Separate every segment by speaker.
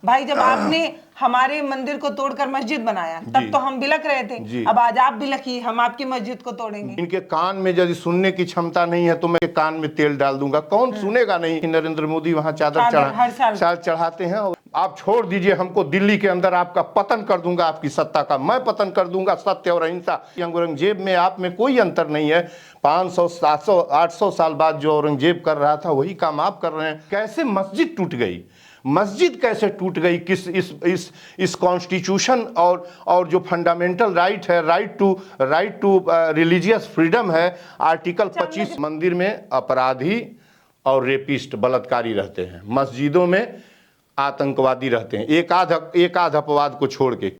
Speaker 1: भाई जब आपने हमारे मंदिर को तोड़कर मस्जिद बनाया तब तो हम बिलक रहे थे, अब आज आप बिलकी, हम आपकी मस्जिद को तोड़ेंगे।
Speaker 2: इनके कान में यदि सुनने की क्षमता नहीं है तो मैं कान में तेल डाल दूंगा, कौन सुनेगा नहीं। नरेंद्र मोदी वहां चादर
Speaker 1: हर साल
Speaker 2: चढ़ाते हैं। आप छोड़ दीजिए हमको, दिल्ली के अंदर आपका पतन कर दूंगा, आपकी सत्ता का मैं पतन कर दूंगा। सत्य और अहिंसा, औरंगजेब में आप में कोई अंतर नहीं है। 500 700 800 साल बाद जो औरंगजेब कर रहा था वही काम आप कर रहे हैं। कैसे मस्जिद टूट गई, मस्जिद कैसे टूट गई, किस इस कॉन्स्टिट्यूशन और जो फंडामेंटल राइट है, राइट टू रिलीजियस फ्रीडम है, आर्टिकल 25। मंदिर में अपराधी और रेपिस्ट बलात्कारी रहते हैं, मस्जिदों में आतंकवादी रहते हैं, एक आध अपवाद को छोड़ के।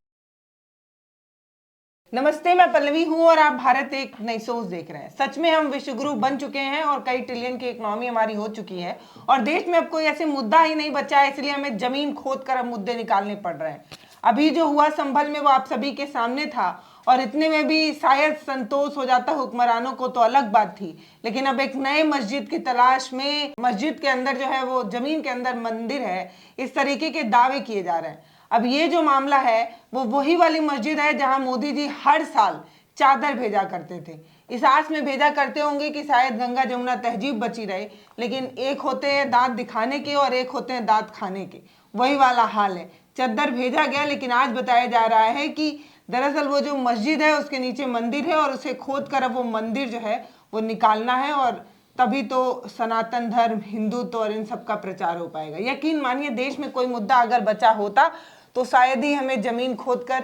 Speaker 1: नमस्ते, मैं पल्लवी हूं और आप भारत एक नई सोच देख रहे हैं। सच में हम विश्वगुरु बन चुके हैं और कई ट्रिलियन की इकोनॉमी हमारी हो चुकी है और देश में अब कोई ऐसे मुद्दा ही नहीं बचा है, इसलिए हमें जमीन खोद कर अब मुद्दे निकालने पड़ रहे हैं। अभी जो हुआ संभल में वो आप सभी के सामने था और इतने में भी शायद संतोष हो जाता हुक्मरानों को तो अलग बात थी, लेकिन अब एक नए मस्जिद की तलाश में, मस्जिद के अंदर जो है वो जमीन के अंदर मंदिर है, इस तरीके के दावे किए जा रहे हैं। अब ये जो मामला है वो वही वाली मस्जिद है जहां मोदी जी हर साल चादर भेजा करते थे। इस आस में भेजा करते होंगे कि शायद गंगा जमुना तहजीब बची रहे, लेकिन एक होते हैं दांत दिखाने के और एक होते हैं दांत खाने के, वही वाला हाल है। चादर भेजा गया, लेकिन आज बताया जा रहा है कि दरअसल वो जो मस्जिद है उसके नीचे मंदिर है और उसे खोद कर अब वो मंदिर जो है वो निकालना है, और तभी तो सनातन धर्म, हिंदुत्व और इन सब का प्रचार हो पाएगा। यकीन मानिए, देश में कोई मुद्दा अगर बचा होता तो शायद ही हमें जमीन खोदकर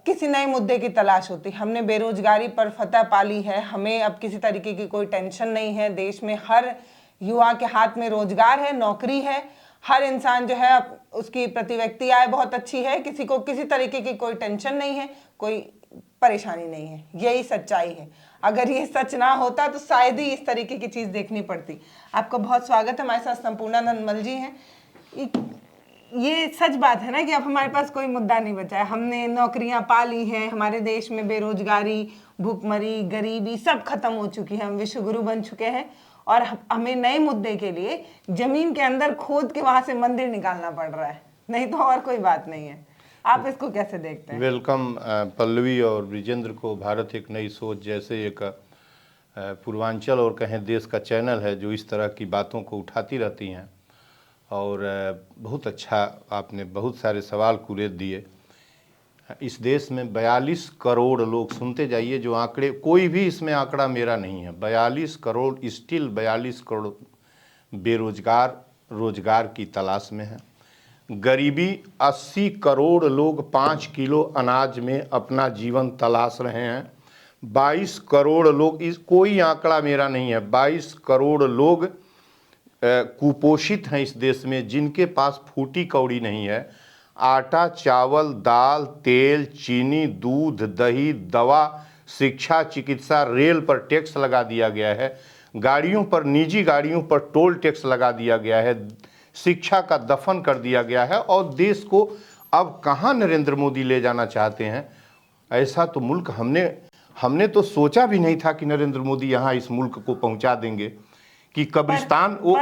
Speaker 1: किसी नए मुद्दे की तलाश होती। हमने बेरोजगारी पर फतह पाली है, हमें अब किसी तरीके की कोई टेंशन नहीं है। देश में हर युवा के हाथ में रोजगार है, नौकरी है, हर इंसान जो है उसकी प्रति व्यक्ति आय बहुत अच्छी है, किसी को किसी तरीके की कोई टेंशन नहीं है, कोई परेशानी नहीं है। यही सच्चाई है। अगर ये सच ना होता तो शायद ही इस तरीके की चीज देखनी पड़ती। आपको बहुत स्वागत है, हमारे साथ संपूर्णानंद मल जी हैं। ये सच बात है ना कि अब हमारे पास कोई मुद्दा नहीं बचा है। हमने नौकरियां पाली हैं, हमारे देश में बेरोजगारी, भूखमरी, गरीबी सब खत्म हो चुकी है, हम विश्वगुरु बन चुके हैं और हमें नए मुद्दे के लिए जमीन के अंदर खोद के वहां से मंदिर निकालना पड़ रहा है, नहीं तो और कोई बात नहीं है। आप इसको कैसे देखते हैं?
Speaker 2: वेलकम पल्लवी और विजेंद्र को भारत एक नई सोच जैसे एक पूर्वांचल और कहें देश का चैनल है जो इस तरह की बातों को उठाती रहती हैं, और बहुत अच्छा आपने बहुत सारे सवाल कुरेद दिए। इस देश में 42 करोड़ लोग, सुनते जाइए जो आंकड़े, कोई भी इसमें आंकड़ा मेरा नहीं है, 42 करोड़, स्टिल 42 करोड़ बेरोजगार रोजगार की तलाश में है। गरीबी, 80 करोड़ लोग 5 किलो अनाज में अपना जीवन तलाश रहे हैं। 22 करोड़ लोग, इस कोई आंकड़ा मेरा नहीं है, 22 करोड़ लोग कुपोषित हैं इस देश में, जिनके पास फूटी कौड़ी नहीं है। आटा, चावल, दाल, तेल, चीनी, दूध, दही, दवा, शिक्षा, चिकित्सा, रेल पर टैक्स लगा दिया गया है, गाड़ियों पर, निजी गाड़ियों पर टोल टैक्स लगा दिया गया है, शिक्षा का दफन कर दिया गया है। और देश को अब कहाँ नरेंद्र मोदी ले जाना चाहते हैं? ऐसा तो मुल्क हमने तो सोचा भी नहीं था कि नरेंद्र मोदी यहाँ इस मुल्क को पहुँचा देंगे कि कब्रिस्तान वो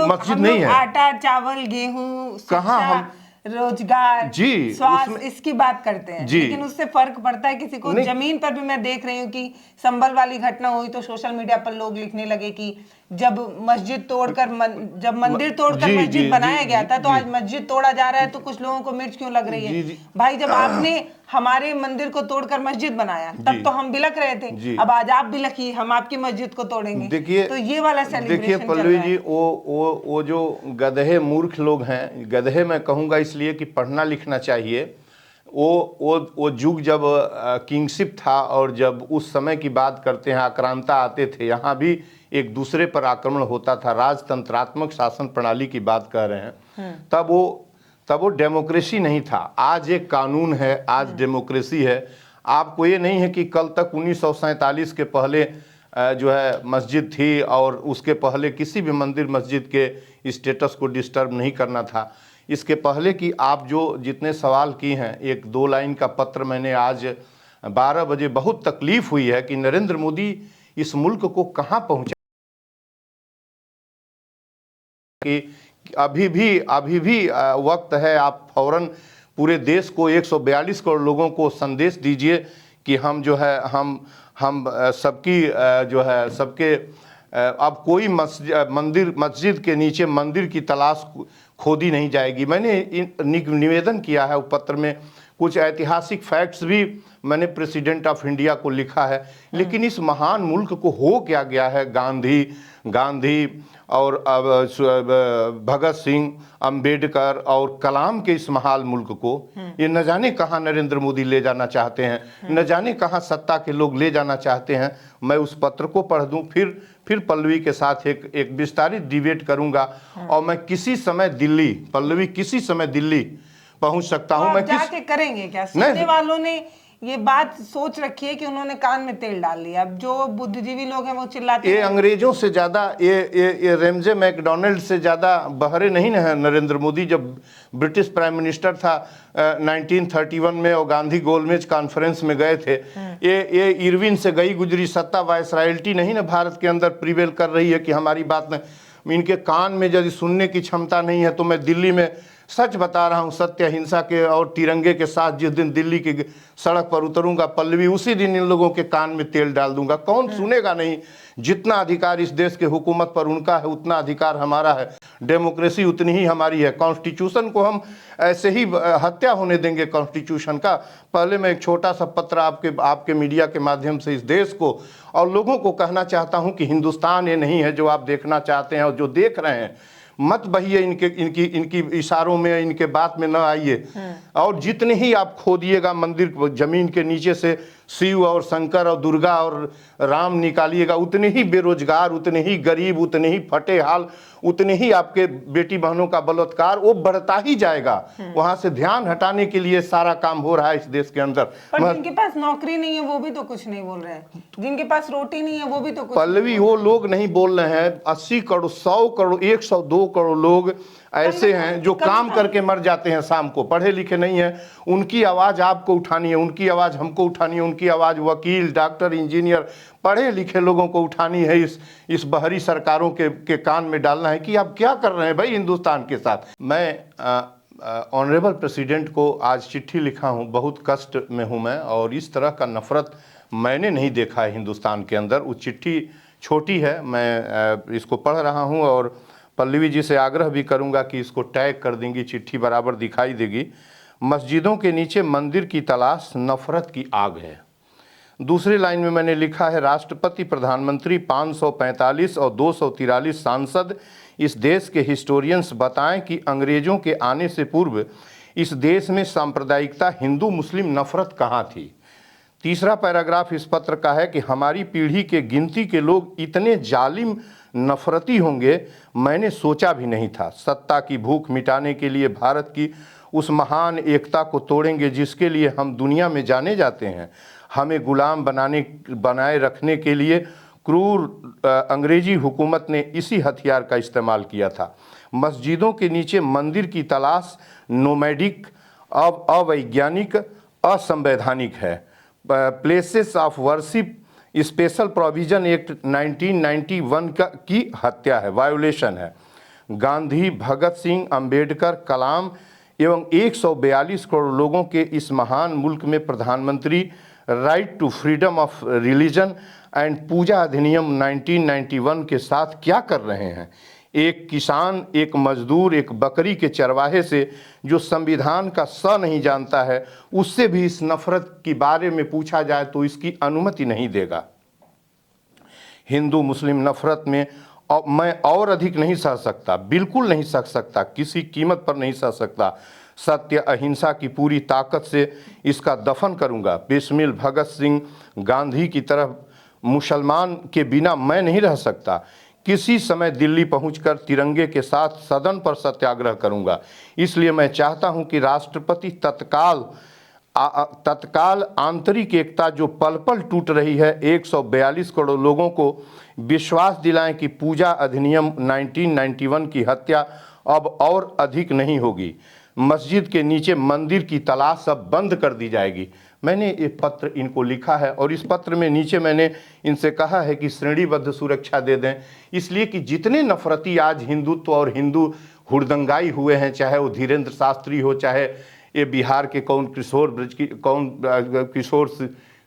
Speaker 2: मस्जिद नहीं है।
Speaker 1: आटा, चावल, गेहूं, कहाँ हम रोजगार,
Speaker 2: जी,
Speaker 1: स्वास्थ्य, इसकी बात करते हैं, लेकिन उससे फर्क पड़ता है किसी को। जमीन पर भी मैं देख रही हूँ कि संभल वाली घटना हुई तो सोशल मीडिया पर लोग लिखने लगे कि जब मस्जिद तोड़कर जब मंदिर तोड़कर मस्जिद बनाया गया था तो आज मस्जिद तोड़ा जा रहा है तो कुछ लोगों को मिर्च क्यों लग रही है? भाई जब आपने हमारे मंदिर को तोड़कर मस्जिद बनाया तब तो हम बिलक रहे थे, अब आज आप बिलकी, हम आपकी मस्जिद को तोड़ेंगे।
Speaker 2: देखिए,
Speaker 1: तो ये वाला सेलिब्रेशन
Speaker 2: देखिए पल्लवी जी, वो जो गधे मूर्ख लोग हैं, गधे मैं कहूँगा इसलिए कि पढ़ना लिखना चाहिए। वो युग जब किंगशिप था और जब उस समय की बात करते हैं, आक्रांता आते थे, यहाँ भी एक दूसरे पर आक्रमण होता था, राजतंत्रात्मक शासन प्रणाली की बात कर रहे हैं, तब वो डेमोक्रेसी नहीं था। आज एक कानून है, आज डेमोक्रेसी है। आपको ये नहीं है कि कल तक 1947 के पहले जो है मस्जिद थी और उसके पहले किसी भी मंदिर मस्जिद के स्टेटस को डिस्टर्ब नहीं करना था। इसके पहले कि आप जो जितने सवाल किए हैं, एक 2 लाइन का पत्र मैंने आज 12 बजे, बहुत तकलीफ हुई है कि नरेंद्र मोदी इस मुल्क को कहाँ पहुँचा अभी भी वक्त है। आप फौरन पूरे देश को 142 करोड़ लोगों को संदेश दीजिए कि हम जो है हम सबकी जो है सबके अब कोई मस्जिद के नीचे मंदिर की तलाश खोदी नहीं जाएगी। मैंने निवेदन किया है पत्र में, कुछ ऐतिहासिक फैक्ट्स भी मैंने प्रेसिडेंट ऑफ इंडिया को लिखा है, लेकिन इस महान मुल्क को हो क्या गया है। गांधी और भगत सिंह, अंबेडकर और कलाम के इस महान मुल्क को ये न जाने कहाँ नरेंद्र मोदी ले जाना चाहते हैं, न जाने कहाँ सत्ता के लोग ले जाना चाहते हैं। मैं उस पत्र को पढ़ दूं, फिर पल्लवी के साथ एक विस्तारित डिबेट करूंगा। और मैं किसी समय दिल्ली पहुंच सकता हूं। मैं
Speaker 1: जाके करेंगे क्या? सुनने वालों ने ये बात सोच रखी है कि उन्होंने कान में तेल डाल लिया। अब जो बुद्धिजीवी लोग हैं वो चिल्लाते हैं।
Speaker 2: ये अंग्रेजों से ज्यादा ये रेमजे मैकडोनल्ड से ज्यादा बहरे नहीं है नरेंद्र मोदी। जब ब्रिटिश प्राइम मिनिस्टर था 1931 में और गांधी गोलमेज कॉन्फ्रेंस में गए थे, ये इरविन से गई गुजरी सत्ता वायसरायल्टी नहीं ना भारत के अंदर प्रिवेल कर रही है कि हमारी बात न, इनके कान में यदि सुनने की क्षमता नहीं है तो मैं दिल्ली में सच बता रहा हूं, सत्य अहिंसा के और तिरंगे के साथ जिस दिन दिल्ली की सड़क पर उतरूंगा पल्लवी, उसी दिन इन लोगों के कान में तेल डाल दूंगा। कौन सुनेगा नहीं। जितना अधिकार इस देश के हुकूमत पर उनका है उतना अधिकार हमारा है, डेमोक्रेसी उतनी ही हमारी है। कॉन्स्टिट्यूशन को हम ऐसे ही हत्या होने देंगे कॉन्स्टिट्यूशन का? पहले मैं एक छोटा सा पत्र आपके मीडिया के माध्यम से इस देश को और लोगों को कहना चाहता हूं कि हिंदुस्तान ये नहीं है जो आप देखना चाहते हैं और जो देख रहे हैं। मत बहिए इनकी इशारों में, इनके बात में न आइए। और जितने ही आप खोदिएगा मंदिर जमीन के नीचे से शिव और शंकर और दुर्गा और राम निकालिएगा, उतने ही बेरोजगार, उतने ही गरीब, उतने ही फटे हाल, उतने ही आपके बेटी बहनों का बलात्कार वो बढ़ता ही जाएगा। वहां से ध्यान हटाने के लिए सारा काम हो रहा है इस देश के अंदर।
Speaker 1: पर जिनके पास नौकरी नहीं है वो भी तो कुछ नहीं बोल रहे हैं, जिनके पास रोटी नहीं है वो भी तो कुछ
Speaker 2: पल्लवी वो लोग नहीं बोल रहे हैं। 80 करोड़, 100 करोड़, 102 करोड़ लोग ऐसे हैं जो काम करके मर जाते हैं शाम को, पढ़े लिखे नहीं है। उनकी आवाज आपको उठानी है, उनकी आवाज हमको उठानी है, उनकी आवाज वकील, डॉक्टर, इंजीनियर, पढ़े लिखे लोगों को उठानी है। इस बहरी सरकारों के कान में डालना है कि आप क्या कर रहे हैं भाई हिंदुस्तान के साथ। मैं ऑनरेबल प्रेसिडेंट को आज चिट्ठी लिखा हूं, बहुत कष्ट में हूं मैं, और इस तरह का नफरत मैंने नहीं देखा है हिंदुस्तान के अंदर। वो चिट्ठी छोटी है, मैं इसको पढ़ रहा हूं और पल्लवी जी से आग्रह भी करूंगा कि इसको टैग कर देंगी, चिट्ठी बराबर दिखाई देगी। मस्जिदों के नीचे मंदिर की तलाश नफरत की आग है। दूसरी लाइन में मैंने लिखा है, राष्ट्रपति, प्रधानमंत्री, 545 और 243 सांसद, इस देश के हिस्टोरियंस बताएं कि अंग्रेजों के आने से पूर्व इस देश में सांप्रदायिकता, हिंदू मुस्लिम नफरत कहाँ थी। तीसरा पैराग्राफ इस पत्र का है कि हमारी पीढ़ी के गिनती के लोग इतने जालिम नफरती होंगे मैंने सोचा भी नहीं था। सत्ता की भूख मिटाने के लिए भारत की उस महान एकता को तोड़ेंगे जिसके लिए हम दुनिया में जाने जाते हैं। हमें गुलाम बनाए रखने के लिए क्रूर अंग्रेजी हुकूमत ने इसी हथियार का इस्तेमाल किया था। मस्जिदों के नीचे मंदिर की तलाश नोमैडिक, अवैज्ञानिक, असंवैधानिक है। Places of worship special provision act 1991 की हत्या है, वायोलेशन है। गांधी, भगत सिंह, अंबेडकर, कलाम एवं 142 करोड़ लोगों के इस महान मुल्क में प्रधानमंत्री right to freedom of religion and पूजा अधिनियम 1991 के साथ क्या कर रहे हैं। एक किसान, एक मजदूर, एक बकरी के चरवाहे से जो संविधान का स नहीं जानता है, उससे भी इस नफरत के बारे में पूछा जाए तो इसकी अनुमति नहीं देगा। हिंदू मुस्लिम नफरत में मैं और अधिक नहीं सह सकता, बिल्कुल नहीं सह सकता, किसी कीमत पर नहीं सह सकता। सत्य अहिंसा की पूरी ताकत से इसका दफन करूंगा। बिस्मिल भगत सिंह, गांधी की तरह मुसलमान के बिना मैं नहीं रह सकता। किसी समय दिल्ली पहुंचकर तिरंगे के साथ सदन पर सत्याग्रह करूंगा। इसलिए मैं चाहता हूं कि राष्ट्रपति तत्काल आंतरिक एकता जो पल पल टूट रही है, 142 करोड़ लोगों को विश्वास दिलाएं कि पूजा अधिनियम 1991 की हत्या अब और अधिक नहीं होगी। मस्जिद के नीचे मंदिर की तलाश अब बंद कर दी जाएगी। मैंने ये पत्र इनको लिखा है और इस पत्र में नीचे मैंने इनसे कहा है कि श्रेणीबद्ध सुरक्षा दे दें, इसलिए कि जितने नफरती आज हिंदुत्व और हिंदू हुड़दंगाई हुए हैं, चाहे वो धीरेन्द्र शास्त्री हो, चाहे ये बिहार के किशोर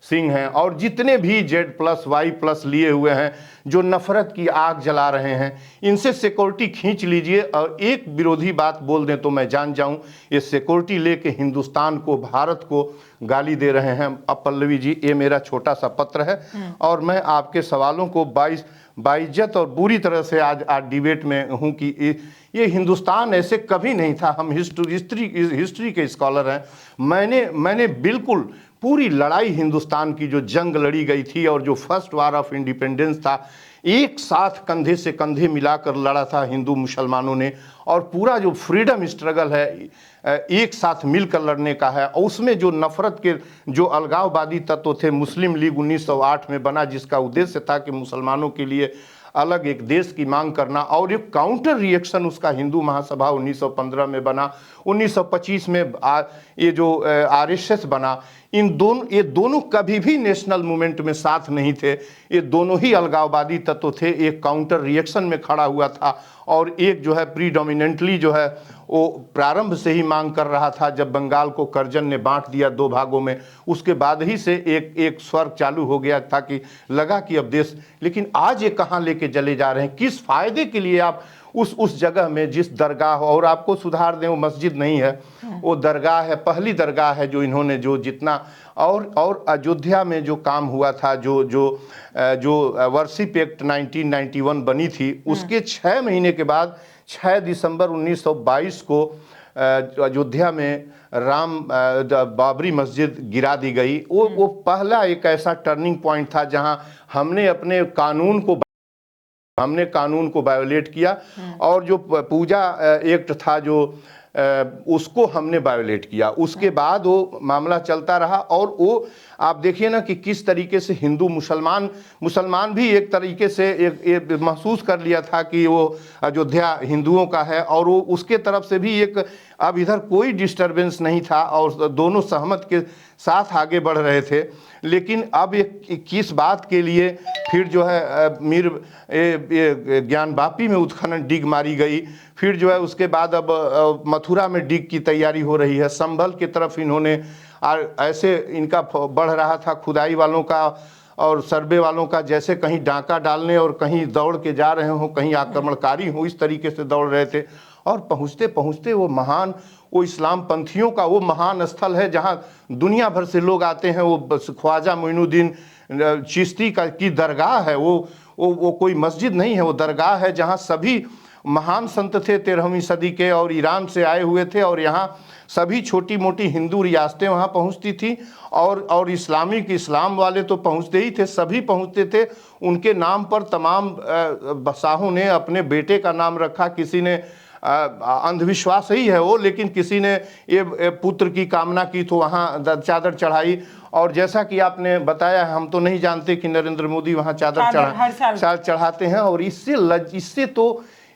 Speaker 2: सिंह हैं, और जितने भी Z+Y+ लिए हुए हैं जो नफरत की आग जला रहे हैं, इनसे सिक्योरिटी खींच लीजिए। और एक विरोधी बात बोल दें तो मैं जान जाऊं, ये सिक्योरिटी लेके हिंदुस्तान को, भारत को गाली दे रहे हैं। अब पल्लवी जी, ये मेरा छोटा सा पत्र है और मैं आपके सवालों को बाइज्जत और बुरी तरह से आज डिबेट में हूं कि ये हिंदुस्तान ऐसे कभी नहीं था। हम हिस्ट्री के स्कॉलर हैं। मैंने बिल्कुल पूरी लड़ाई हिंदुस्तान की जो जंग लड़ी गई थी और जो फर्स्ट वार ऑफ इंडिपेंडेंस था, एक साथ कंधे से कंधे मिलाकर लड़ा था हिंदू मुसलमानों ने, और पूरा जो फ्रीडम स्ट्रगल है एक साथ मिलकर लड़ने का है। और उसमें जो नफरत के जो अलगाववादी तत्व थे, मुस्लिम लीग 1908 में बना, जिसका उद्देश्य था कि मुसलमानों के लिए अलग एक देश की मांग करना, और एक काउंटर रिएक्शन उसका हिंदू महासभा 1915 में बना, 1925 में ये जो RSS बना। ये दोनों कभी भी नेशनल मूवमेंट में साथ नहीं थे। ये दोनों ही अलगाववादी तत्व थे। एक काउंटर रिएक्शन में खड़ा हुआ था और एक जो है प्रीडोमिनेंटली जो है वो प्रारंभ से ही मांग कर रहा था। जब बंगाल को कर्जन ने बांट दिया 2 भागों में, उसके बाद ही से एक स्वर्ग चालू हो गया था कि लगा कि अब देश। लेकिन आज ये कहाँ लेके चले जा रहे हैं, किस फायदे के लिए आप उस जगह में जिस दरगाह, और आपको सुधार दें वो मस्जिद नहीं है, वो दरगाह है, पहली दरगाह है जो इन्होंने जो जितना और अयोध्या में जो काम हुआ था, जो वर्शिप एक्ट 1991 बनी थी, उसके 6 महीने के बाद 6 दिसंबर 1922 को अयोध्या में बाबरी मस्जिद गिरा दी गई। वो पहला एक ऐसा टर्निंग पॉइंट था जहां हमने कानून को वायोलेट किया, और जो पूजा एक्ट था जो उसको हमने वायोलेट किया। उसके बाद वो मामला चलता रहा, और वो आप देखिए ना कि किस तरीके से हिंदू मुसलमान भी एक तरीके से एक महसूस कर लिया था कि वो अयोध्या हिंदुओं का है, और वो उसके तरफ से भी एक अब इधर कोई डिस्टरबेंस नहीं था और दोनों सहमत के साथ आगे बढ़ रहे थे। लेकिन अब एक किस बात के लिए फिर जो है ज्ञानवापी में उत्खनन डिग मारी गई, फिर जो है उसके बाद अब मथुरा में डिग की तैयारी हो रही है। संभल की तरफ इन्होंने ऐसे इनका बढ़ रहा था खुदाई वालों का और सर्वे वालों का, जैसे कहीं डांका डालने और कहीं दौड़ के जा रहे हो, कहीं आक्रमणकारी हो, इस तरीके से दौड़ रहे थे। और पहुँचते पहुँचते वो इस्लाम पंथियों का वो महान स्थल है जहाँ दुनिया भर से लोग आते हैं। वो बस ख्वाजा मोइनुद्दीन चिश्ती की दरगाह है। वो कोई मस्जिद नहीं है, वो दरगाह है जहाँ सभी महान संत थे 13वीं सदी के और ईरान से आए हुए थे, और यहाँ सभी छोटी मोटी हिंदू रियासतें वहाँ पहुँचती थी, और इस्लाम वाले तो पहुँचते ही थे, सभी पहुँचते थे। उनके नाम पर तमाम बादशाहों ने अपने बेटे का नाम रखा। किसी ने अंधविश्वास ही है वो, लेकिन किसी ने ये पुत्र की कामना की तो वहाँ चादर चढ़ाई। और जैसा कि आपने बताया, हम तो नहीं जानते कि नरेंद्र मोदी वहाँ चादर चढ़ाते हैं, और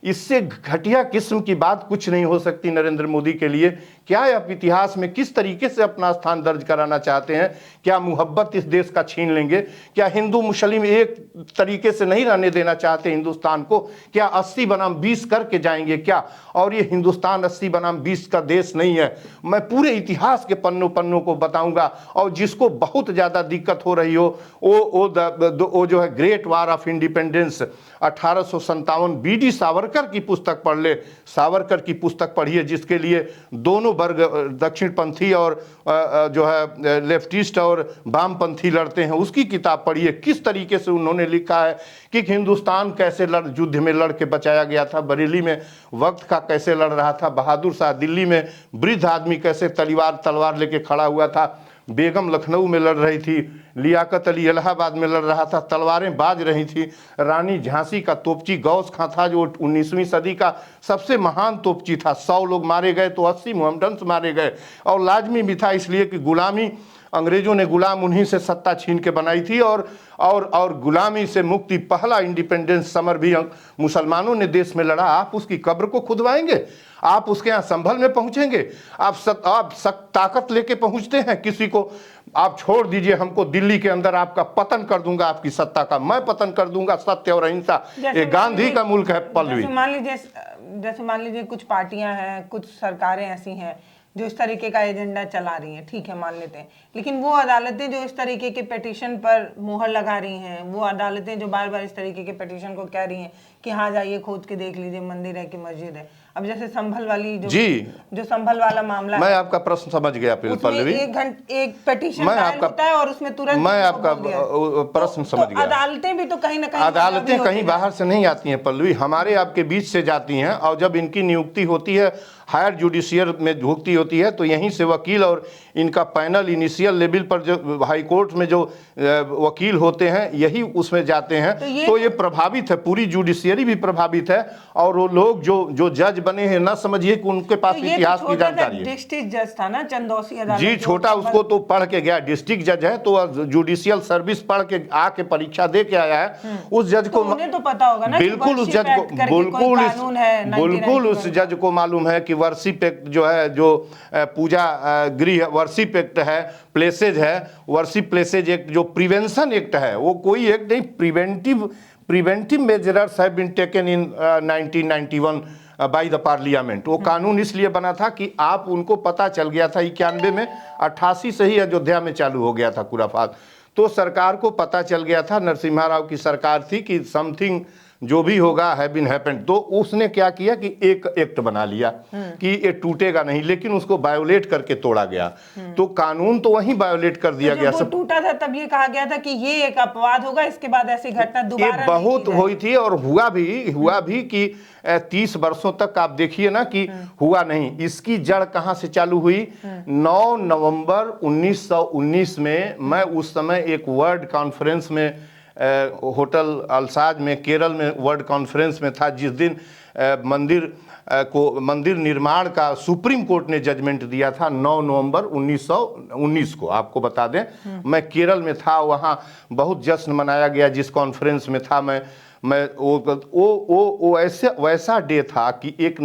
Speaker 2: इससे घटिया किस्म की बात कुछ नहीं हो सकती नरेंद्र मोदी के लिए। क्या आप इतिहास में किस तरीके से अपना स्थान दर्ज कराना चाहते हैं? क्या मुहब्बत इस देश का छीन लेंगे? क्या हिंदू मुस्लिम एक तरीके से नहीं रहने देना चाहते हिंदुस्तान को? क्या 80 बनाम 20 करके जाएंगे क्या? और ये हिंदुस्तान 80 बनाम 20 का देश नहीं है। मैं पूरे इतिहास के पन्नों को बताऊंगा, और जिसको बहुत ज़्यादा दिक्कत हो रही हो वो जो है great war of independence 1857 BD Savarkar की पुस्तक पढ़ ले। सावरकर की पुस्तक पढ़िए, जिसके लिए दोनों वर्ग दक्षिणपंथी और जो है लेफ्टिस्ट और वामपंथी लड़ते हैं, उसकी किताब पढ़िए। किस तरीके से उन्होंने लिखा है कि हिंदुस्तान कैसे युद्ध में लड़ के बचाया गया था, बरेली में वक्त का कैसे लड़ रहा था, बहादुर शाह दिल्ली में वृद्ध आदमी कैसे तलवार लेके खड़ा हुआ था, बेगम लखनऊ में लड़ रही थी, लियाकत अली इलाहाबाद में लड़ रहा था, तलवारें बाज रही थी, रानी झांसी का तोपची गौस खां था जो 19वीं सदी का सबसे महान तोपची था। 100 लोग मारे गए तो 80 मोहम्मडन्स मारे गए, और लाजमी भी था इसलिए कि गुलामी अंग्रेजों ने गुलाम उन्हीं से सत्ता छीन के बनाई थी, और गुलामी से मुक्ति पहला इंडिपेंडेंस समर भी मुसलमानों ने देश में लड़ा। आप उसकी कब्र को खुदवाएंगे? आप उसके यहाँ संभल में पहुंचेंगे? आप ताकत लेके पहुंचते हैं किसी को? आप छोड़ दीजिए, हमको दिल्ली के अंदर आपका पतन कर दूंगा, आपकी सत्ता का मैं पतन कर दूंगा, सत्य और अहिंसा, ये गांधी का मुल्क है। पल्लवी,
Speaker 1: जैसे मान लीजिए कुछ पार्टियां हैं, कुछ सरकारें ऐसी हैं जो इस तरीके का एजेंडा चला रही हैं, ठीक है मान लेते हैं, लेकिन वो अदालतें जो इस तरीके के पिटीशन पर मुहर लगा रही हैं, वो अदालतें जो बार बार इस तरीके के पिटीशन को कह रही हैं कि हाँ जाइए खोद के देख लीजिए मंदिर है कि मस्जिद है। अब जैसे संभल वाली जो संभल वाला मामला,
Speaker 2: मैं आपका प्रश्न समझ गया पल्लवी।
Speaker 1: एक पिटीशन दायर होता है और उसमें तुरंत
Speaker 2: मैं आपका प्रश्न समझ गया।
Speaker 1: अदालतें भी तो कहीं ना कहीं,
Speaker 2: अदालतें कहीं बाहर से नहीं आती हैं पल्लवी, हमारे आपके बीच से जाती हैं, और जब इनकी नियुक्ति होती है हायर जुडिशियल में नियुक्ति होती है तो यहीं से वकील और इनका पैनल इनिशियल लेवल पर जो हाई कोर्ट में जो वकील होते हैं यही उसमें जाते हैं। तो ये प्रभावित है, पूरी जुडिशियरी भी प्रभावित है, और वो लोग जो जज बने हैं ना समझिए कि उनके पास इतिहास की जानकारी है।
Speaker 1: डिस्ट्रिक्ट जज था ना चंदौसी अदालत
Speaker 2: जी, छोटा, उसको तो पढ़ के गया, डिस्ट्रिक्ट जज है तो जुडिशियल सर्विस पढ़ के आके परीक्षा दे के आया है। उस जज को
Speaker 1: उन्हें तो पता होगा ना,
Speaker 2: बिल्कुल उस जज को बिल्कुल उस जज को मालूम है कि वर्शिप एक्ट जो है, जो पूजा गृह वर्शिप एक्ट है, प्लेसेज है, वर्शिप प्लेसेज एक्ट जो प्रिवेंशन एक्ट है, वो कोई एक्ट नहीं, preventive measures have been taken in 1991 by the parliament. वो कानून इसलिए बना था कि आप उनको पता चल गया था 91 में, 88 से ही अयोध्या में चालू हो गया था खुराफात, तो सरकार को पता चल गया था, नरसिम्हा राव की सरकार थी कि समथिंग जो भी होगा हैव बीन हैपेंड। तो उसने क्या किया कि एक एक्ट बना लिया कि ये टूटेगा नहीं, लेकिन उसको वायोलेट करके तोड़ा गया। तो कानून तो वहीं वायोलेट कर दिया गया।
Speaker 1: सब टूटा था तब ये कहा गया था कि ये एक अपवाद होगा, इसके बाद ऐसी घटना दोबारा
Speaker 2: बहुत हुई थी, और हुआ भी कि 30 वर्षों तक आप देखिए ना कि हुआ नहीं। इसकी जड़ कहां से चालू हुई? 9 नवंबर 1919 में मैं उस समय एक वर्ल्ड कॉन्फ्रेंस में होटल अल्साज में केरल में वर्ल्ड कॉन्फ्रेंस में था, जिस दिन मंदिर निर्माण का सुप्रीम कोर्ट ने जजमेंट दिया था 9 नवंबर 1919 को। आपको बता दें मैं केरल में था, वहाँ बहुत जश्न मनाया गया जिस कॉन्फ्रेंस में था मैं वो ऐसे वैसा डे था कि एक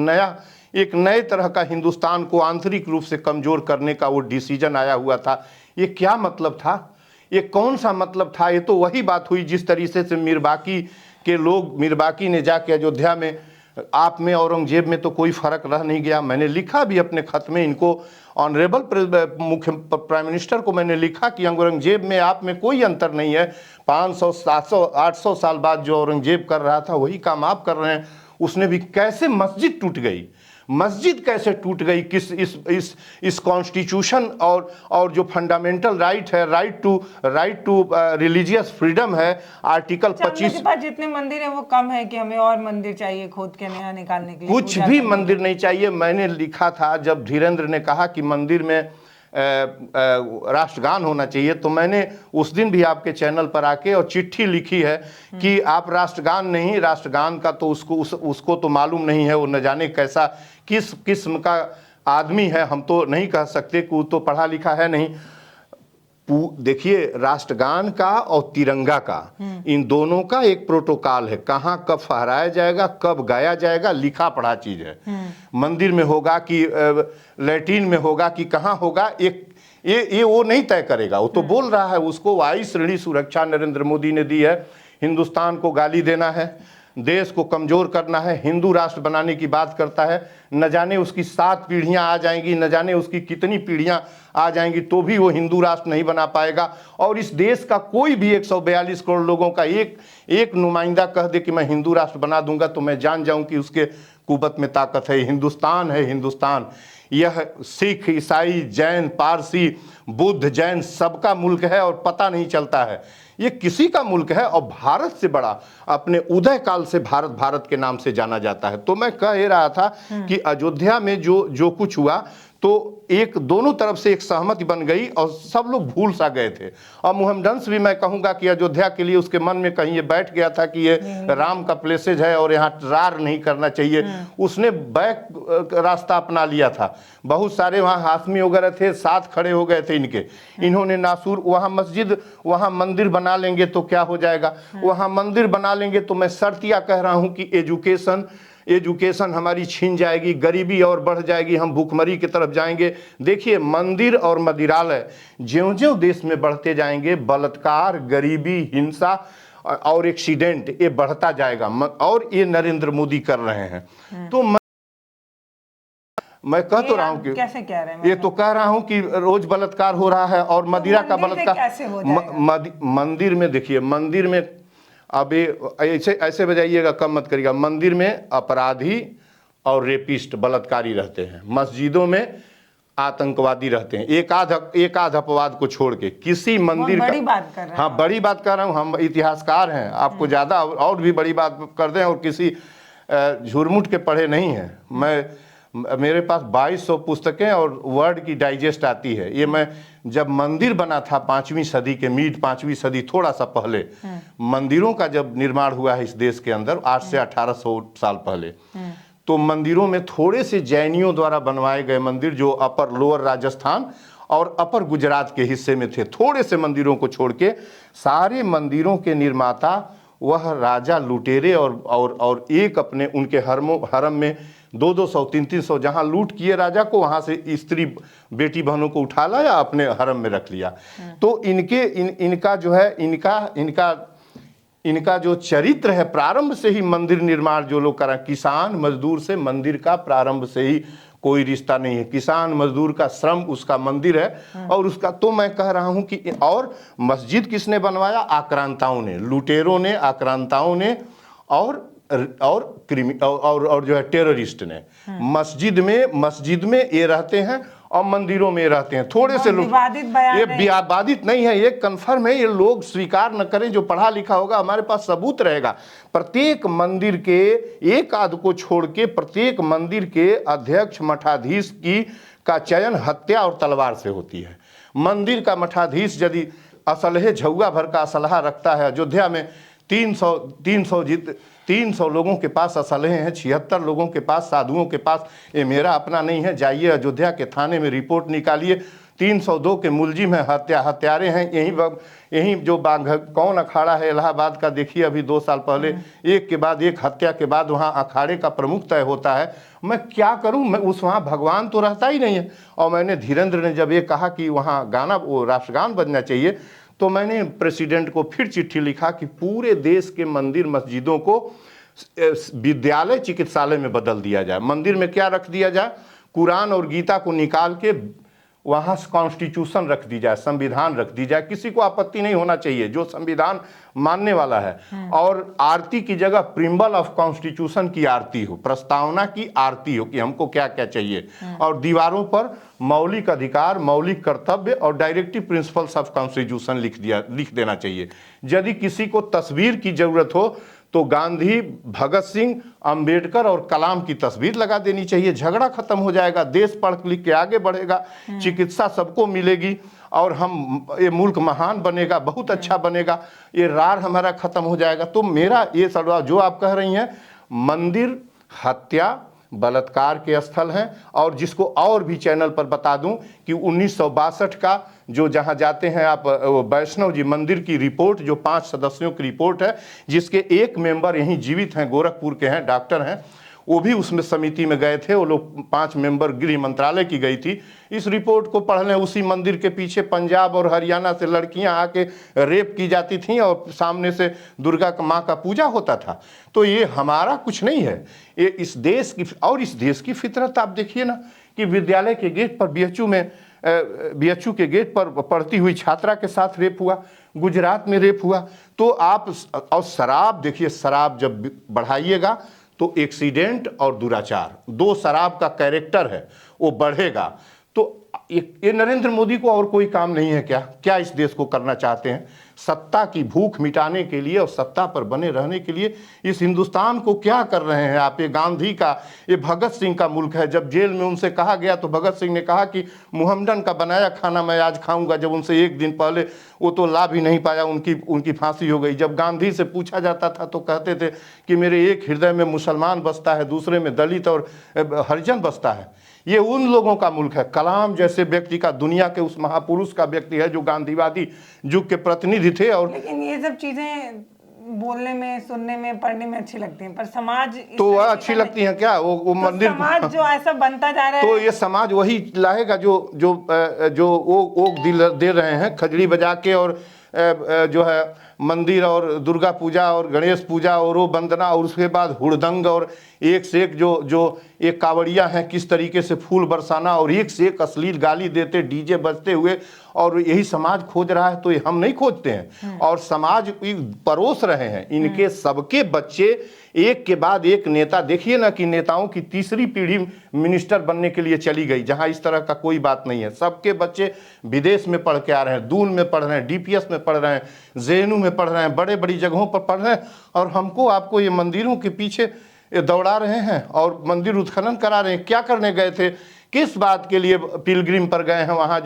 Speaker 2: नए तरह का हिंदुस्तान को आंतरिक रूप से कमजोर करने का वो डिसीजन आया हुआ था। ये क्या मतलब था? ये कौन सा मतलब था? ये तो वही बात हुई जिस तरीके से मीरबाकी ने जाके अयोध्या में, आप में औरंगजेब में तो कोई फर्क रह नहीं गया। मैंने लिखा भी अपने खत में, इनको ऑनरेबल मुख्य प्राइम मिनिस्टर को मैंने लिखा कि औरंगजेब में आप में कोई अंतर नहीं है। 500 700 800 साल बाद जो औरंगजेब कर रहा था वही काम आप कर रहे हैं। उसने भी कैसे मस्जिद टूट गई, मस्जिद कैसे टूट गई, किस इस कॉन्स्टिट्यूशन और जो फंडामेंटल राइट है, राइट टू रिलीजियस फ्रीडम है, आर्टिकल 25।
Speaker 1: जितने मंदिर है वो कम है कि हमें और मंदिर चाहिए खोद के नया निकालने के लिए?
Speaker 2: कुछ भी मंदिर नहीं चाहिए। मैंने लिखा था जब धीरेन्द्र ने कहा कि मंदिर में राष्ट्रगान होना चाहिए, तो मैंने उस दिन भी आपके चैनल पर आके और चिट्ठी लिखी है कि आप राष्ट्रगान नहीं, राष्ट्रगान का तो उसको तो मालूम नहीं है, वो न जाने कैसा किस किस्म का आदमी है, हम तो नहीं कह सकते कि वो तो पढ़ा लिखा है नहीं। देखिए, राष्ट्रगान का और तिरंगा का, इन दोनों का एक प्रोटोकॉल है, कहाँ कब फहराया जाएगा, कब गाया जाएगा, लिखा पढ़ा चीज है। मंदिर में होगा कि लैट्रिन में होगा कि कहाँ होगा, ये वो नहीं तय करेगा। वो तो बोल रहा है, उसको वायु श्रेणी सुरक्षा नरेंद्र मोदी ने दी है। हिंदुस्तान को गाली देना है, देश को कमजोर करना है, हिंदू राष्ट्र बनाने की बात करता है। न जाने उसकी 7 पीढ़ियां आ जाएंगी, न जाने उसकी कितनी पीढ़ियां आ जाएंगी, तो भी वो हिंदू राष्ट्र नहीं बना पाएगा। और इस देश का कोई भी 142 करोड़ लोगों का एक नुमाइंदा कह दे कि मैं हिंदू राष्ट्र बना दूंगा, तो मैं जान जाऊं कि उसके कुवत में ताकत है। हिंदुस्तान है हिंदुस्तान, यह सिख, ईसाई, जैन, पारसी, बुद्ध, जैन सबका मुल्क है और पता नहीं चलता है। ये किसी का मुल्क है और भारत से बड़ा, अपने उदय काल से भारत के नाम से जाना जाता है। तो मैं कह रहा था कि अयोध्या में जो कुछ हुआ, तो एक दोनों तरफ से एक सहमति बन गई और सब लोग भूल सा गए थे। और मोहम्मदंस भी मैं कहूँगा कि अयोध्या के लिए उसके मन में कहीं ये बैठ गया था कि ये राम का प्लेसेज है और यहाँ रार नहीं करना चाहिए। उसने बैक रास्ता अपना लिया था। बहुत सारे वहाँ हाशमी वगैरह थे, साथ खड़े हो गए थे इनके। इन्होंने नासूर वहाँ मस्जिद, वहाँ मंदिर बना लेंगे तो क्या हो जाएगा, वहाँ मंदिर बना लेंगे तो मैं शर्तिया कह रहा हूँ कि एजुकेशन हमारी छीन जाएगी, गरीबी और बढ़ जाएगी, हम भूखमरी की तरफ जाएंगे। देखिए मंदिर और मदिरालय ज्यों-ज्यों देश में बढ़ते जाएंगे, बलात्कार, गरीबी, हिंसा और एक्सीडेंट ये बढ़ता जाएगा। और ये नरेंद्र मोदी कर रहे हैं। तो मैं कह तो रहा हूँ कि
Speaker 1: कैसे कह रहे हैं,
Speaker 2: ये तो कह रहा हूँ कि रोज बलात्कार हो रहा है और मदिरा का बलात्कार
Speaker 1: कैसे हो जाएगा?
Speaker 2: मंदिर में देखिए, मंदिर में अब ऐसे बजाइएगा, कम मत करिएगा। मंदिर में अपराधी और रेपिस्ट बलात्कारी रहते हैं, मस्जिदों में आतंकवादी रहते हैं, एक आध अपवाद को छोड़ के। किसी मंदिर
Speaker 1: बड़ी बात कर रहे हैं।
Speaker 2: हाँ बड़ी बात कर रहा हूँ, हम इतिहासकार हैं, आपको ज़्यादा और भी बड़ी बात कर दें, और किसी झुरमुट के पढ़े नहीं हैं। मेरे पास 2200 पुस्तकें और वर्ड की डाइजेस्ट आती है। ये मैं जब मंदिर बना था 5वीं सदी के 5वीं सदी थोड़ा सा पहले, मंदिरों का जब निर्माण हुआ है इस देश के अंदर, आज से 1800 साल पहले, तो मंदिरों में थोड़े से जैनियों द्वारा बनवाए गए मंदिर, जो अपर लोअर राजस्थान और अपर गुजरात के हिस्से में थे, थोड़े से मंदिरों को छोड़ के सारे मंदिरों के निर्माता वह राजा लुटेरे और एक अपने उनके हरम में 200 300 जहाँ लूट किए राजा को, वहाँ से स्त्री बेटी बहनों को उठा लाया, अपने हरम में रख लिया। तो इनका जो है इनका जो चरित्र है, प्रारंभ से ही मंदिर निर्माण जो लोग करा, किसान मजदूर से मंदिर का प्रारंभ से ही कोई रिश्ता नहीं है। किसान मजदूर का श्रम उसका मंदिर है। और उसका तो मैं कह रहा हूं कि और मस्जिद किसने बनवाया? आक्रांताओं ने, लुटेरों ने, आक्रांताओं ने और जो है टेररिस्ट ने। मस्जिद में ये रहते हैं और मंदिरों में रहते हैं। थोड़े से लोग, ये विवादित नहीं है, ये कन्फर्म है। ये लोग स्वीकार न करें, जो पढ़ा लिखा होगा, हमारे पास सबूत रहेगा। प्रत्येक मंदिर के एक आध को छोड़ के प्रत्येक मंदिर के अध्यक्ष मठाधीश का चयन हत्या और तलवार से होती है। मंदिर का मठाधीश यदि असलहे झौआ भर का असलहा रखता है, अयोध्या में 300 लोगों के पास असलहे हैं, 76 लोगों के पास, साधुओं के पास। ये मेरा अपना नहीं है, जाइए अयोध्या के थाने में रिपोर्ट निकालिए, 302 के मुलजिम हैं, हत्यारे हैं। यहीं जो कौन अखाड़ा है इलाहाबाद का, देखिए अभी 2 साल पहले एक के बाद एक हत्या के बाद वहाँ अखाड़े का प्रमुख तय होता है। मैं क्या करूँ, मैं वहाँ भगवान तो रहता ही नहीं है। और मैंने धीरेन्द्र ने जब ये कहा कि वहाँ गाना, वो राष्ट्रगान बजना चाहिए, तो मैंने प्रेसिडेंट को फिर चिट्ठी लिखा कि पूरे देश के मंदिर मस्जिदों को विद्यालय चिकित्सालय में बदल दिया जाए। मंदिर में क्या रख दिया जाए? कुरान और गीता को निकाल के वहाँ कॉन्स्टिट्यूशन रख दी जाए, संविधान रख दी जाए। किसी को आपत्ति नहीं होना चाहिए, जो संविधान मानने वाला है। और आरती की जगह प्रिम्बल ऑफ कॉन्स्टिट्यूशन की आरती हो, प्रस्तावना की आरती हो कि हमको क्या क्या चाहिए। और दीवारों पर मौलिक अधिकार, मौलिक कर्तव्य और डायरेक्टिव प्रिंसिपल्स ऑफ कॉन्स्टिट्यूशन लिख देना चाहिए। यदि किसी को तस्वीर की जरूरत हो तो गांधी, भगत सिंह, अंबेडकर और कलाम की तस्वीर लगा देनी चाहिए। झगड़ा खत्म हो जाएगा, देश पढ़ लिख के आगे बढ़ेगा, चिकित्सा सबको मिलेगी और ये मुल्क महान बनेगा, बहुत अच्छा बनेगा। ये रार हमारा खत्म हो जाएगा। तो मेरा ये सवाल जो आप कह रही हैं, मंदिर हत्या बलात्कार के स्थल हैं। और जिसको और भी चैनल पर बता दूं कि 1962 का जो जहां जाते हैं आप, वैष्णव जी मंदिर की रिपोर्ट, जो 5 सदस्यों की रिपोर्ट है, जिसके एक मेंबर यहीं जीवित हैं, गोरखपुर के हैं, डॉक्टर हैं, वो भी उसमें समिति में गए थे। वो लोग 5 मेंबर गृह मंत्रालय की गई थी इस रिपोर्ट को पढ़ने। उसी मंदिर के पीछे पंजाब और हरियाणा से लड़कियां आके रेप की जाती थीं और सामने से दुर्गा माँ का पूजा होता था। तो ये हमारा कुछ नहीं है, ये इस देश की फितरत। आप देखिए ना कि विद्यालय के गेट पर BHU के गेट पर पढ़ती हुई छात्रा के साथ रेप हुआ, गुजरात में रेप हुआ। तो आप और शराब देखिए, शराब जब बढ़ाइएगा तो एक्सीडेंट और दुराचार, 2 शराब का कैरेक्टर है, वो बढ़ेगा। तो ये नरेंद्र मोदी को और कोई काम नहीं है क्या इस देश को करना चाहते हैं? सत्ता की भूख मिटाने के लिए और सत्ता पर बने रहने के लिए इस हिंदुस्तान को क्या कर रहे हैं आप? ये गांधी का, ये भगत सिंह का मुल्क है। जब जेल में उनसे कहा गया तो भगत सिंह ने कहा कि मुहम्मदन का बनाया खाना मैं आज खाऊंगा। जब उनसे एक दिन पहले वो तो ला भी नहीं पाया, उनकी फांसी हो गई। जब गांधी से पूछा जाता था तो कहते थे कि मेरे एक हृदय में मुसलमान बसता है, दूसरे में दलित और हरिजन बसता है। ये उन लोगों का मुल्क है। कलाम जैसे व्यक्ति का, दुनिया के उस महापुरुष का व्यक्ति है जो गांधीवादी युग के प्रतिनिधि थे। और
Speaker 1: लेकिन ये सब चीजें बोलने में, सुनने में, पढ़ने में अच्छी लगती हैं, पर समाज
Speaker 2: तो वह अच्छी लगती हैं क्या? वो
Speaker 1: तो
Speaker 2: मंदिर,
Speaker 1: समाज जो ऐसा बनता जा रहा
Speaker 2: तो
Speaker 1: है,
Speaker 2: ये समाज वही लाएगा जो वो दिल दे रहे हैं खजड़ी बजा के, और जो है मंदिर और दुर्गा पूजा और गणेश पूजा और वो वंदना, और उसके बाद हुड़दंग और एक से एक जो एक कावड़िया हैं किस तरीके से फूल बरसाना, और एक से एक अश्लील गाली देते डीजे बजते हुए, और यही समाज खोज रहा है। तो ये हम नहीं खोजते हैं, और समाज परोस रहे हैं। इनके सबके बच्चे एक के बाद एक नेता, देखिए ना कि नेताओं की तीसरी पीढ़ी मिनिस्टर बनने के लिए चली गई, जहां इस तरह का कोई बात नहीं है। सबके बच्चे विदेश में पढ़ के आ रहे हैं, दून में पढ़ रहे हैं, डीपीएस में पढ़ रहे हैं, जेएनयू में पढ़ रहे हैं, बड़े बड़ी जगहों पर पढ़ रहे हैं, और हमको आपको ये मंदिरों के पीछे दौड़ा रहे हैं और मंदिर उत्खनन करा रहे हैं। क्या करने गए थे? किस बात के लिए पिलग्रिम पर गए हैं? वहाँ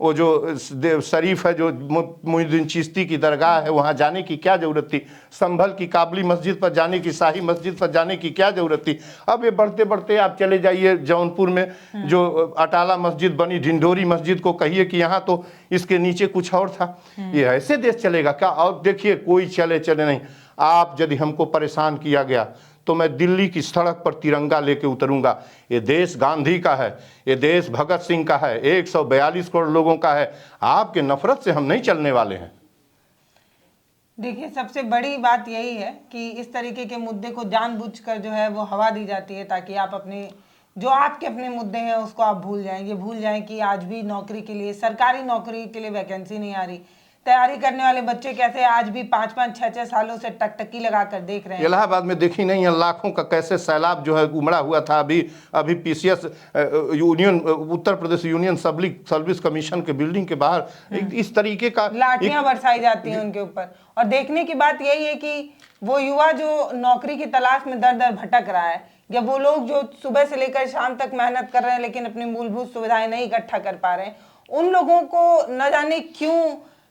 Speaker 2: वो जो शरीफ है, जो मुइनुद्दीन चिश्ती की दरगाह है, वहाँ जाने की क्या ज़रूरत थी? संभल की काबली मस्जिद पर जाने की, शाही मस्जिद पर जाने की क्या ज़रूरत थी? अब ये बढ़ते बढ़ते आप चले जाइए जौनपुर में जो अटाला मस्जिद बनी, ढिंढोरी मस्जिद को कहिए कि यहाँ तो इसके नीचे कुछ और था। ये ऐसे देश चलेगा क्या? और देखिए, कोई चले नहीं। आप यदि हमको परेशान किया गया तो मैं दिल्ली की सड़क पर तिरंगा लेके उतरूंगा। ये देश गांधी का है, ये देश भगत सिंह का है, 142 करोड़ लोगों का है। आपके नफरत से हम नहीं चलने वाले हैं।
Speaker 1: देखिए, सबसे बड़ी बात यही है कि इस तरीके के मुद्दे को जानबूझकर जो है वो हवा दी जाती है, ताकि आप अपने जो आपके अपने मुद्दे हैं उसको आप भूल जाएं। ये भूल जाएं कि आज भी नौकरी के लिए, सरकारी नौकरी के लिए वैकेंसी नहीं आ रही। तैयारी करने वाले बच्चे कैसे आज भी 5-5, 6-6 सालों से टकटकी लगाकर देख रहे हैं।
Speaker 2: इलाहाबाद में देखी नहीं है लाखों का कैसे सैलाब जो है उमड़ा हुआ था। अभी PCS union, Uttar Pradesh union service commission के बिल्डिंग के बाहर इस तरीके का
Speaker 1: लाठियां बरसाई जाती हैं उनके ऊपर। और देखने की बात यही है कि वो युवा जो नौकरी की तलाश में दर दर भटक रहा है, या वो लोग जो सुबह से लेकर शाम तक मेहनत कर रहे हैं लेकिन अपनी मूलभूत सुविधाएं नहीं इकट्ठा कर पा रहे हैं, उन लोगों को न जाने क्यों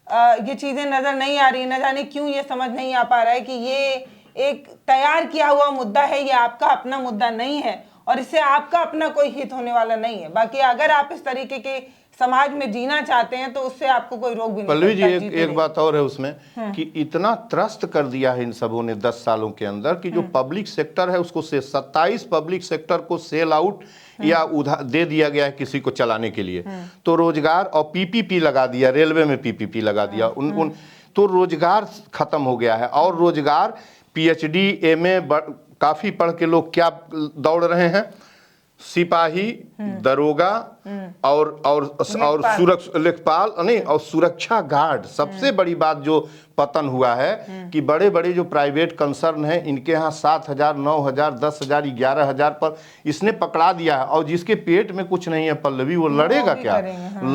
Speaker 1: ये चीजें नजर नहीं आ रही, न जाने क्यों ये समझ नहीं आ पा रहा है कि ये एक तैयार किया हुआ मुद्दा है, ये आपका अपना मुद्दा नहीं है, और इससे आपका अपना कोई हित होने वाला नहीं है। बाकी अगर आप इस तरीके के समाज में जीना चाहते हैं तो उससे आपको कोई रोक भी नहीं।
Speaker 2: पल्लवी जी, एक बात और है उसमें कि इतना त्रस्त कर दिया है इन सबों ने 10 सालों के अंदर कि जो पब्लिक सेक्टर है उसको 27 पब्लिक सेक्टर को सेल आउट या उधार दे दिया गया है किसी को चलाने के लिए। तो रोजगार, और पीपीपी लगा दिया, रेलवे में पीपीपी लगा दिया, तो रोजगार खत्म हो गया है। और रोजगार पीएचडी एमए काफी पढ़ के लोग क्या दौड़ रहे हैं? सिपाही, दरोगा और लेखपाल नहीं, और सुरक्षा गार्ड। सबसे बड़ी बात जो पतन हुआ है कि बड़े बड़े जो प्राइवेट कंसर्न हैं इनके यहाँ 7,000, 9,000, 10,000, 11,000 पर इसने पकड़ा दिया है। और जिसके पेट में कुछ नहीं है पल्लवी, वो लड़ेगा क्या?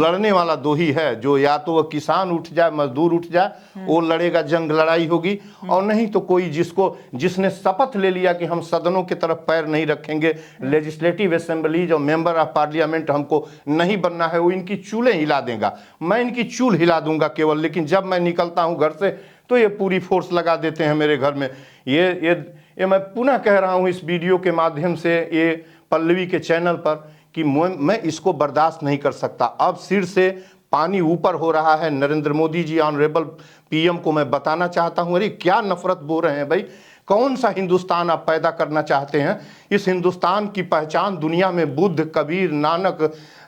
Speaker 2: लड़ने वाला दो ही है, जो या तो वह किसान उठ जाए, मजदूर उठ जाए, वो लड़ेगा, जंग लड़ाई होगी, और नहीं तो कोई जिसने शपथ ले लिया कि हम सदनों की तरफ पैर नहीं रखेंगे, लेजिस्लेटिव असेंबलीज और मेंबर ऑफ पार्लियामेंट हमको नहीं बनना है, वो इनकी चूल्हे हिला देगा। मैं इनकी चूल हिला दूंगा केवल, लेकिन जब मैं निकलता हूं घर से तो ये पूरी फोर्स लगा देते हैं मेरे घर में। ये मैं पुनः कह रहा हूं इस वीडियो के माध्यम से, ये पल्लवी के चैनल पर, कि मैं इसको बर्दाश्त नहीं कर सकता। अब सिर से पानी ऊपर हो रहा है। नरेंद्र मोदी जी, ऑनरेबल पीएम को मैं बताना चाहता हूं, अरे क्या नफरत बो रहे हैं भाई? कौन सा हिंदुस्तान आप पैदा करना चाहते हैं? इस हिंदुस्तान की पहचान दुनिया में बुद्ध, कबीर, नानक,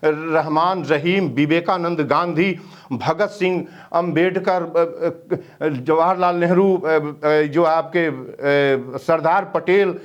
Speaker 2: रहमान रहीम, विवेकानंद, गांधी, भगत सिंह, अंबेडकर, जवाहरलाल नेहरू, जो आपके सरदार पटेल,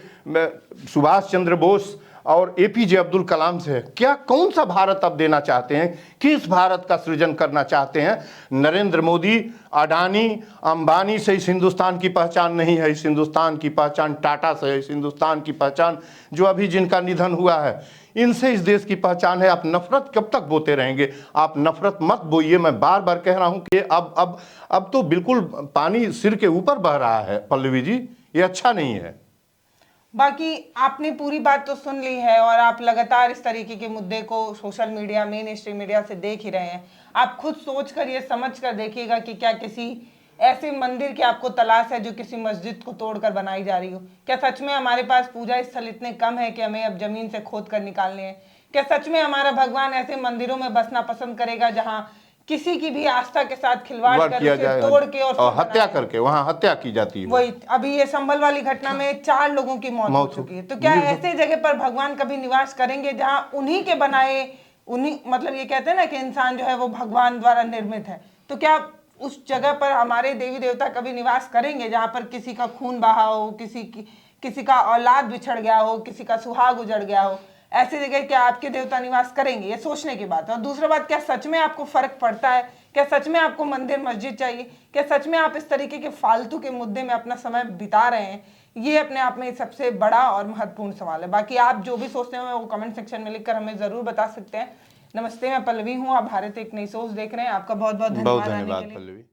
Speaker 2: सुभाष चंद्र बोस और एपीजे अब्दुल कलाम से है। क्या कौन सा भारत अब देना चाहते हैं? किस भारत का सृजन करना चाहते हैं? नरेंद्र मोदी, अडानी, अंबानी से इस हिंदुस्तान की पहचान नहीं है। इस हिंदुस्तान की पहचान टाटा से है। इस हिंदुस्तान की पहचान जो अभी जिनका निधन हुआ है, इनसे इस देश की पहचान है। आप नफरत कब तक बोते रहेंगे? आप नफरत मत बोइए। मैं बार बार कह रहा हूं कि अब तो बिल्कुल पानी सिर के ऊपर बह रहा है पल्लवी जी, ये अच्छा नहीं है।
Speaker 1: बाकी आपने पूरी बात तो सुन ली है, और आप लगातार इस तरीके के मुद्दे को social media, main stream media से देख ही रहे हैं। आप खुद सोच कर, ये समझ कर देखिएगा कि क्या किसी ऐसे मंदिर की आपको तलाश है जो किसी मस्जिद को तोड़कर बनाई जा रही हो? क्या सच में हमारे पास पूजा स्थल इतने कम है कि हमें अब जमीन से खोद कर निकालने हैं? क्या सच में हमारा भगवान ऐसे मंदिरों में बसना पसंद करेगा जहां किसी की भी आस्था के साथ खिलवाड़ कर
Speaker 2: किया
Speaker 1: उसे
Speaker 2: जाए
Speaker 1: तोड़ के और फिर
Speaker 2: हत्या
Speaker 1: बनाया?
Speaker 2: करके वहाँ हत्या की जाती है।
Speaker 1: वही अभी ये संभल वाली घटना में 4 लोगों की मौत हो चुकी है। तो क्या ऐसे जगह पर भगवान कभी निवास करेंगे जहां उन्हीं के बनाए, उन्हीं, मतलब ये कहते हैं ना कि इंसान जो है वो भगवान द्वारा निर्मित है, तो क्या उस जगह पर हमारे देवी देवता कभी निवास करेंगे जहां पर किसी का खून बहा हो, किसी का औलाद बिछड़ गया हो, किसी का सुहाग उजड़ गया हो? ऐसी जगह क्या आपके देवता निवास करेंगे? ये सोचने की बात है। और दूसरा बात, क्या सच में आपको फर्क पड़ता है? क्या सच में आपको मंदिर मस्जिद चाहिए? क्या सच में आप इस तरीके के फालतू के मुद्दे में अपना समय बिता रहे हैं? ये अपने आप में सबसे बड़ा और महत्वपूर्ण सवाल है। बाकी आप जो भी सोचते हैं वो कमेंट सेक्शन में लिखकर हमें जरूर बता सकते हैं। नमस्ते, मैं पल्लवी हूँ, आप भारत एक नई सोच देख रहे हैं। आपका बहुत बहुत
Speaker 2: बहुत
Speaker 1: धन्यवाद आने
Speaker 2: धन्यवाद
Speaker 1: के लिए।
Speaker 2: पल्लवी।